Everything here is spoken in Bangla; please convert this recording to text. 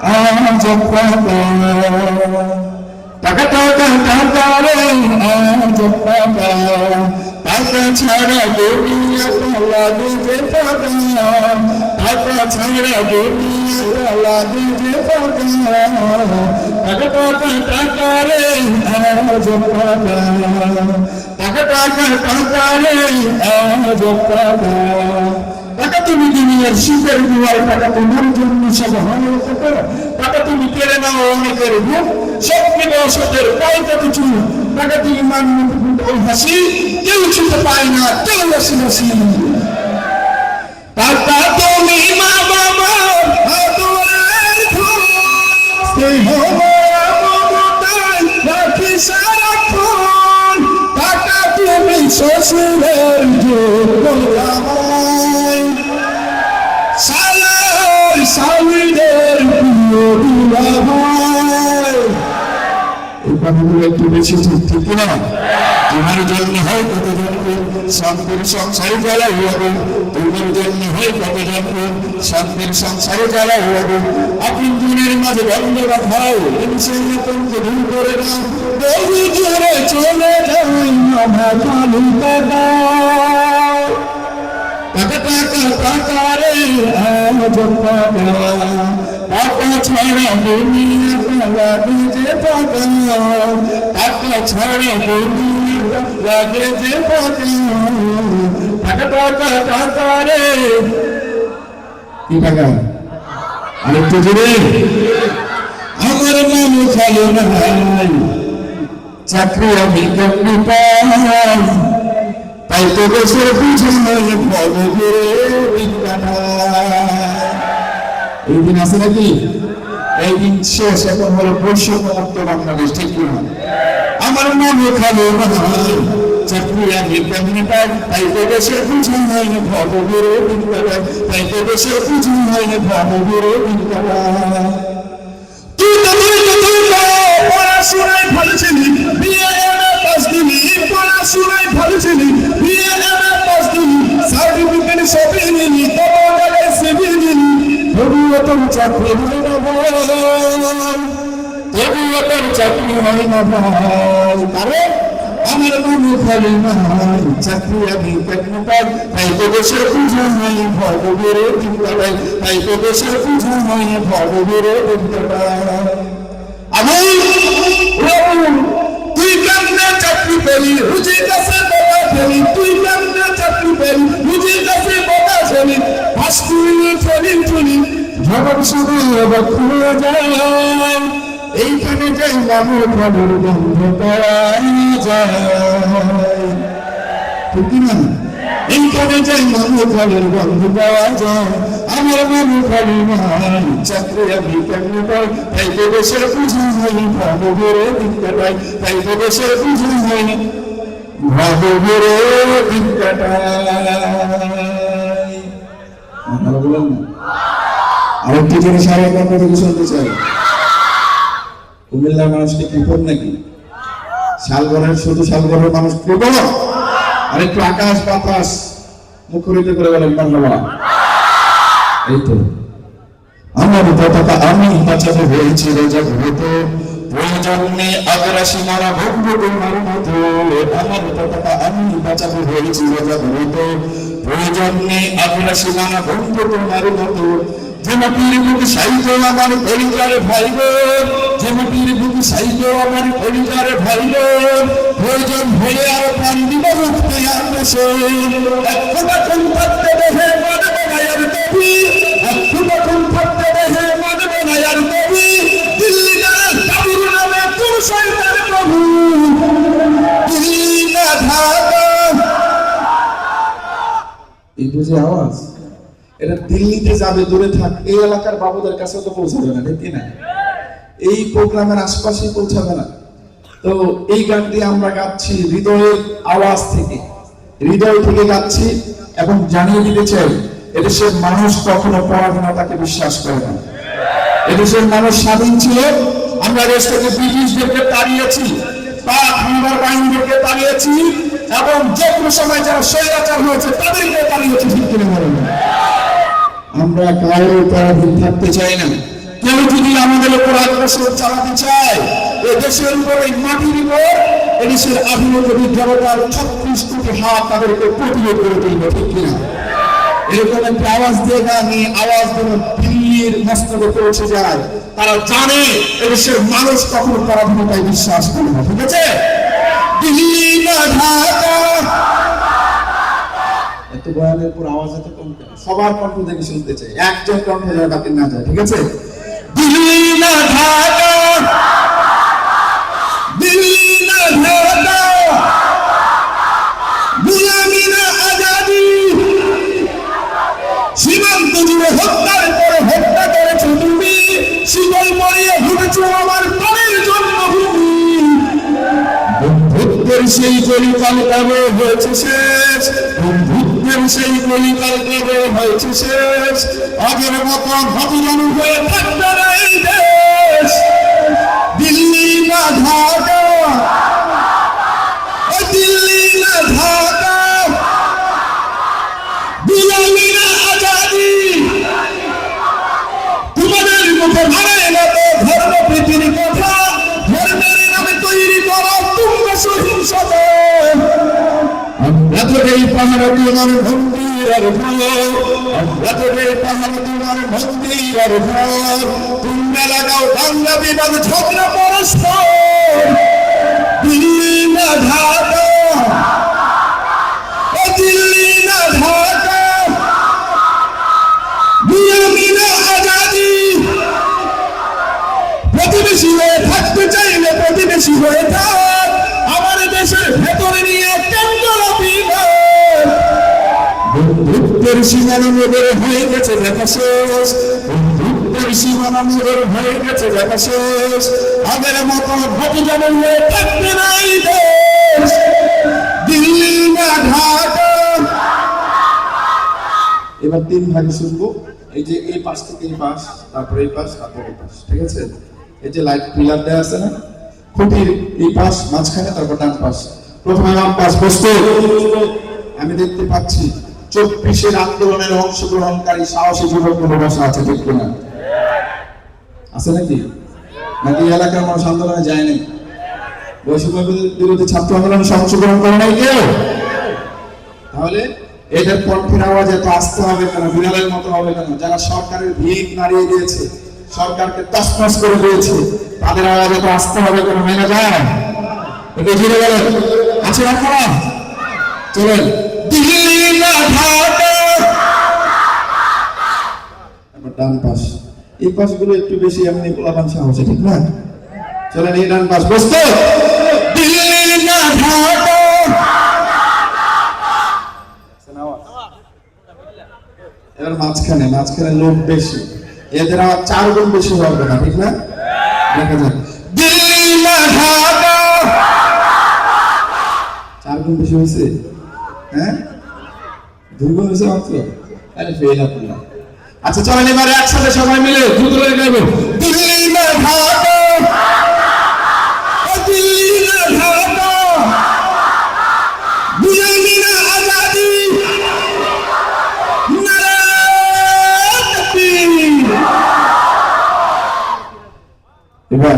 আজ পাকা টাকা টাকা টাকা রে আজ পাকা টাকা ছাড়া দুনিয়াটা লাগে যে পাকা টাকা ছাড়া দুনিয়াটা লাগে যে পাকা টাকা টাকা টাকা রে আজ পাকা টাকা টাকা টাকা রে আজ পাকা টাকা তুমি দুনিয়ার সুখের দুয়ার টাকা তোমার জন্য সব হয় টাকা তুমি কেড়ে নাও অনেকের ভোগ সবকে দর্শকের পাইতে কিছু টাকা তুমি মান্য হাসি কেউ ছুটে পায় না কেউ হাসি হাসি টাকা তুমি মা বাবার আদরের ধন স্নেহ মমতায় রাখি সারাক্ষণ টাকা তুমি শ্বশুরের যোগ্য সাউদের প্রিয় দুলাভাই এই কথাগুলো একটু বেশি ঠিক না তোমার জন্য হয় কত জন্ম শান্তির সংসারে জ্বালা হবে তোমার জন্য হয় কত জন্ম শান্তির সংসারে জ্বালা হবে আপনি দিনের মাঝে বন্ধ রাখাও হিংসেকে দূর করে দাও বহু দূরে চলে যাই আমার কালুকে দাও টাকা টাকা টাকা রে আজ পাকা টাকা ছাড়া দুনিয়াটা লাগে যে পাকা টাকা ছাড়া দুনিয়াটা লাগে যে পাকা টাকা টাকা টাকা রে কি টাকা আরেকটু জোরে আমার নাম খালো না চাকরি আমি কেমনি পাই তাই তো বছর বুঝে এই দিন আছে নাকি এই দিন শেষ এখন হলো বৈষম্যমুক্ত বাংলাদেশ ঠিক না আমার মনে খালো না চাকরি আমি কেমনি পাই তাই তো বছর বুঝে হয়নি ভবগুরু বিদ্যালয় তাই তো বছর বুঝে হয়নি ভবগুরু বিদ্যালয় তুই পড়াশোনায় ভালো ছিলি বিয়ে পাস দিলি পড়াশোনায় ভালো ছিলি বিয়ে পাস দিলি সার্টিফিকেট সবই নিলি তোমার সিভি নিলি তবুও তোর চাকরি হয় না ভাই তবুও তোর চাকরি হয় না ভাই কারণ আমার মনে খালি নাই চাকরি আমি কেন পাই তাই তো বসে পুজো হয় ভগবীরে বিদ্যালয় তাই তো বসে পুজো হয় ভগবীরে বিদ্যালয় আমি তুই কেমনে চাকরি পেলি রুজির কাছে বাবা ফেলি তুই কেমনে চাকরি পেলি রুজির কাছে বাবা ফেলি হাসতুলি ফেলি তুলি জগৎ শুধু অবাক হয়ে যায় এইখানে যাই মানুষ ভালোর বন্ধ পাওয়া যায় ঠিক না এইখানে যাই মানুষ ভালোর বন্ধ পাওয়া যায় আমার মানুষ ভালো নাই চাকরি আমি কেমন পাই তাই তো দেশের পুজো হয়নি ভাববেরে দিনটা পাই তাই তো দেশের পুজো হয়নি ভাববেরে দিনটা পাই ভালো বলেন না আরেকটি জিনিস আর এক আপনাদের শুনতে চাই কুমিল্লার মানুষকে কৃপণ নাকি শালগড়ের শুধু শালগড়ের মানুষ কৃপণ আর একটু আকাশ বাতাস মুখরিত করে বলেন বাংলা এই তো আমার পতাকা আমি বাঁচাতে হয়েছি রাজা হতো প্রয়োজন নেই আগ্রাসী মারা ভঙ্গ তোমার মতো আমার পতাকা আমি বাঁচাতে হয়েছি রাজা হতো প্রয়োজন নেই আগ্রাসী মারা ভঙ্গ তোমার মতো যেমতির বুকে সাইতো আমার পরিবারে ভাই গো যেমতির বুকে সাইতো আমার পরিবারে ভাই গো প্রয়োজন হয়ে আর প্রাণ দিব মুক্তি আনছে একটু তখন থাকতে দেখে মানব নায়ার দেবী একটু তখন থাকতে দেখে মানব নায়ার দেবী দিল্লি না কাবুর নামে তোর শয়তান প্রভু দিল্লি না ঢাকা এই বুঝে আওয়াজ এটা দিল্লিতে যাবে দূরে থাক এই এলাকার বাবুদের কাছে তো পৌঁছাবে না ঠিক না এই প্রোগ্রামের আশপাশে পৌঁছাবে না তো এই গানটি আমরা গাচ্ছি হৃদয়ের আওয়াজ থেকে হৃদয় থেকে গাচ্ছি এবং জানিয়ে দিতে চাই এদেশের মানুষ কখনো পরাধীনতাকে বিশ্বাস করে না এদেশের মানুষ স্বাধীন ছিল আমরা দেশ থেকে ব্রিটিশদেরকে তাড়িয়েছি পাক হামলার বাহিনীদেরকে তাড়িয়েছি এবং যে কোনো সময় যারা স্বৈরাচার হয়েছে তাদেরকে তাড়িয়েছি ঠিক করে বলেন আমরা কারোর পরাধীন থাকতে চাই না কেউ যদি আমাদের উপর আগ্রাসন চালাতে চায়, এ দেশের উপর, এই মাটির উপর, এদেশের আধুনিক বিজ্ঞানতার 36 কোটি হাত তাদেরকে প্রতিরোধ করে দিবে, ঠিক কিনা? এরকম একটা আওয়াজ দিয়ে আমি আওয়াজ দেব, দিল্লির মস্তকে পৌঁছে যায়। তারা জানে এদেশের মানুষ কখনো পরাধীনতায় বিশ্বাস করে না, ঠিক আছে? দিল্লি না ঢাকা, এত বয়ানের পর আওয়াজ এত কম কেন? সবার কণ্ঠ দেখে শুনতে চাই, একজন কণ্ঠ যেন বাতিল না যায়, ঠিক আছে? দিল্লি না ঢাকা, দিল্লি না ঢাকা, গুলামি না আজাদি, সীমান্ত জুড়ে হত্যার পরে হত্যা করেছো তুমি, শীতল মরিয়ে ঘুরেছো আমার প্রাণের জন্মভূমি। বন্ধুত্বের সেই কলিকাল কবে হয়েছে শেষ, বন্ধুত্বের সেই কলিকাল কবে হয়েছে শেষ, আগের মতন হতজানু হয়ে থাকবে না এই দেশ। দিল্লি না ঢাকা, দিল্লি না ঢাকা, গুলামি না আজাদি, তোমাদের মুখে ভাড়ে না তো ধর্ম প্রীতির কথা, ধর্মের নামে তৈরি করা তোমরা সহিংসতা। আমরা তোদের পাহাড় তোমার মন্দির আর ঘর, আমরা তোদের পাহাড় তোমার মন্দির আর ঘর, তোমরা লাগাও দাঙ্গা বিবাদ ঝগড়া পরস্পর। দিল্লি না ঢাকা, দিল্লি না ঢাকা, গুলামি না আজাদি, প্রতিবেশী হয়ে থাকতে চাইলে প্রতিবেশী হয়ে থাক, আমার দেশের ভেতরে নিয়ে কেন্দ্র বিভাগ। বন্ধুত্বের সীমানা নগর হয়ে গেছে দেখা শেষ, বন্ধুত্বের সীমানা নগর হয়ে গেছে দেখা শেষ, আগের মতো ভোটজনক হয়ে থাকবে না এই দেশ। দিল্লি না ঢাকা। এবার 3 ভাগে শুনবো, এই যে এই পাশ থেকে এই পাশ, তারপরে এই পাশ, তারপরে এই পাশ, ঠিক আছে? এই যে লাইট পিলার দেওয়া আছে না, খুঁটির এই পাশ মাঝখানে, তারপর ডান পাশ। প্রথমে বাম পাশ বসতো। আমি দেখতে পাচ্ছি 24-এর আন্দোলনের অংশগ্রহণকারী সাহসী যুবকগুলো বসা আছে, ঠিক কিনা? আছে নাকি? নাকি এলাকার মানুষ আন্দোলনে যায়নি? বৈষম্য বিরোধী ছাত্র আন্দোলনে অংশগ্রহণ করে নাই কেউ? তাহলে এদের কণ্ঠের আওয়াজ এত আসতে হবে কেন? বিড়ালের মতো হবে কেন? যারা সরকারের ভিত নাড়িয়ে দিয়েছে, সরকারকে তছনছ করে দিয়েছে, তাদের আওয়াজ এত আসতে হবে কেন? মেনে যায়? এটা জুড়ে গেলেন আছে আপনারা? চলেন। দিল্লি না ঢাকা, ডান পাশ, এই পাশগুলো একটু বেশি এমনি গোলাপান সাহসে, ঠিক না? চলেন এই ডান পাশ বসতো। দিল্লি না ঢাকা, এবার মাঝখানে, মাঝখানে লোক বেশি, এদের আবার 4 গুণ বেশি হবে না, ঠিক না? দেখা যাক। দিল্লি না ঢাকা, 4 গুণ বেশি হয়েছে, হ্যাঁ? 2 গুণ হয়েছে মাত্র। আরে ফেল আপনারা। আচ্ছা চলেন এবারে একসাথে সবাই মিলে দ্রুত করে গাইবো। দিল্লি না ঢাকা, দিল্লি না ঢাকা, গুলামি না আজাদি, নারায়ে তাকবীর। এবার